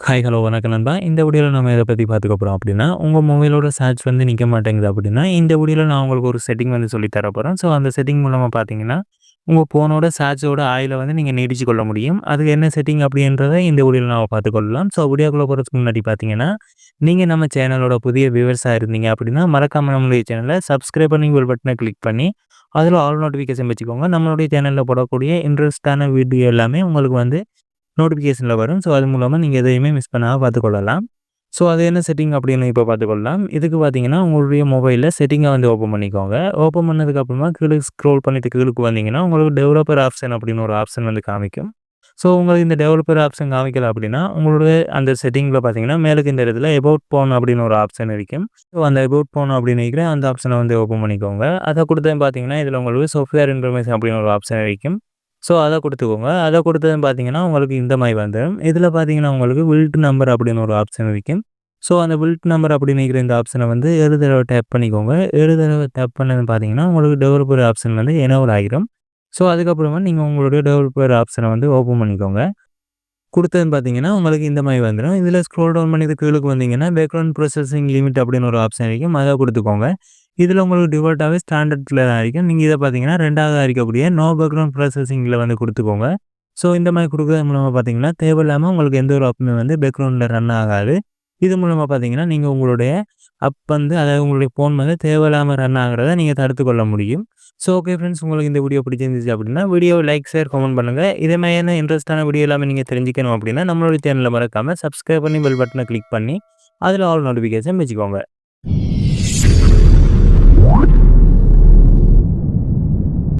Hi hello வணக்கம் நண்பா. இந்த வீடியோல நம்ம எத பத்தி பார்த்துக்க போறோம் அப்படின்னா, உங்க மொபைலோட சர்ச் வந்து நிக்க மாட்டேங்குது அப்படின்னா, இந்த வீடியோல நான் உங்களுக்கு ஒரு செட்டிங் வந்து சொல்லி தர போறேன். ஸோ அந்த செட்டிங் மூலமா பார்த்தீங்கன்னா, உங்க ஃபோனோட சார்ஜோட ஆயுள வந்து நீங்க நீட்டிச்சு கொள்ள முடியும். அதுக்கு என்ன செட்டிங் அப்படின்றத இந்த வீடியோல நாம பார்த்துக்கொள்ளலாம். ஸோ வீடியோக்குள்ள போறதுக்கு முன்னாடி பார்த்தீங்கன்னா, நீங்க நம்ம சேனலோட புதிய வியூவர்ஸா இருந்தீங்க அப்படின்னா, மறக்காம நம்மளுடைய சேனல சப்ஸ்கிரைப் பண்ணி பெல் பட்டன கிளிக் பண்ணி, அதில ஆல் நோட்டிஃபிகேஷன் வச்சுக்கோங்க. நம்மளுடைய சேனல்ல போடக்கூடிய இன்ட்ரெஸ்ட்டான வீடியோ எல்லாமே உங்களுக்கு வந்து நோட்டிஃபிகேஷன்ல வரும். ஸோ அது மூலமா நீங்க எதையுமே மிஸ் பண்ணாம பார்த்துக்கொள்ளலாம். ஸோ அது என்ன செட்டிங் அப்படின்னு இப்போ பார்த்துக்கொள்ளலாம். இதுக்கு பார்த்தீங்கன்னா, உங்களுடைய மொபைல்ல செட்டிங்க வந்து ஓப்பன் பண்ணிக்கோங்க. ஓப்பன் பண்ணதுக்கு அப்புறமா கீழ ஸ்க்ரோல் பண்ணிட்டு கீழக்கு வந்தீங்கன்னா, உங்களுக்கு டெவலப்பர் ஆப்ஷன் அப்படின்னு ஒரு ஆப்ஷன் வந்து காமிக்கும். ஸோ உங்களுக்கு இந்த டெவலப்பர் ஆப்ஷன் காமிக்கல அப்படின்னா, உங்களுடைய அந்த செட்டிங்கில பார்த்தீங்கன்னா, மேலுக்கு இந்த இடத்துல அபவுட் ஃபோன் அப்படின்னு ஒரு ஆப்ஷன் இருக்கும். ஸோ அந்த அபவுட் ஃபோன் அப்படின்னு இருக்கிற அந்த ஆப்ஷன வந்து ஓப்பன் பண்ணிக்கோங்க. அத கொடுத்ததும் பார்த்தீங்கன்னா, இதில உங்களுக்கு சாஃப்ட்வேர் இன்ஃபர்மேஷன் அப்படின்னு ஒரு ஆப்ஷன் இருக்கும். ஸோ அத குடுத்துக்கோங்க. அத குடுத்ததும் பார்த்தீங்கன்னா, உங்களுக்கு இந்த மாரி வந்துரும். இதில பார்த்தீங்கன்னா, உங்களுக்கு வில்ட் நம்பர் அப்படின்னு ஒரு ஆப்ஷன் இருக்கும். ஸோ அந்த வில்ட் நம்பர் அப்படின்னு இருக்கிற இந்த ஆப்ஷன வந்து 7 தடவ டேப் பண்ணிக்கோங்க. 7 தடவ டேப் பண்ணதும் பார்த்தீங்கன்னா, உங்களுக்கு டெவலப்பர் ஆப்ஷன் வந்து எனேபிள் ஆகிரும். ஸோ அதுக்கப்புறமா நீங்க உங்களுடைய டெவலப்பர் ஆப்ஷன வந்து ஓப்பன் பண்ணிக்கோங்க. குடுத்ததும் பார்த்தீங்கன்னா, உங்களுக்கு இந்த மாரி வந்துரும். இதில ஸ்க்ரோல் டவுன் பண்ணி கீழக்கு வந்தீங்கன்னா, பேக்கிரவுண்ட் ப்ராசஸிங் லிமிட் அப்படின்னு ஒரு ஆப்ஷன் இருக்கும். அத குடுத்துக்கோங்க. இதில உங்களுக்கு டிஃபால்ட்டாவே ஸ்டாண்டர்ட்ல தான் இருக்கும். நீங்க இத பார்த்தீங்கன்னா, 2வதா இருக்கக்கூடிய நோ பேக்கிரவுண்ட் ப்ராசஸிங்ல வந்து குடுத்துக்கோங்க. ஸோ இந்த மாரி குடுக்குறது மூலமா பார்த்தீங்கன்னா, தேவையில்லாம உங்களுக்கு எந்த ஒரு ஆப்புமே வந்து பேக்கிரவுண்ட்ல ரன் ஆகாது. இது மூலமா பார்த்தீங்கன்னா, நீங்க உங்களுடைய ஆப் வந்து அதாவது உங்களுடைய ஃபோன் வந்து தேவையில்லாம ரன் ஆகுறத நீங்க தடுத்துக் கொள்ள முடியும். ஸோ ஓகே ஃப்ரெண்ட்ஸ், உங்களுக்கு இந்த வீடியோ பிடிச்சிருந்துச்சு அப்படின்னா, வீடியோவ லைக், ஷேர், கமெண்ட் பண்ணுங்க. இதே மாதிரியான இன்ட்ரெஸ்ட்டான வீடியோ எல்லாமே நீங்க தெரிஞ்சுக்கணும் அப்படின்னா, நம்மளுடைய சேனல மறக்காம சப்ஸ்கிரைப் பண்ணி பெல் பட்டன கிளிக் பண்ணி, அதில ஆல் நோட்டிஃபிகேஷன் வச்சுக்கோங்க.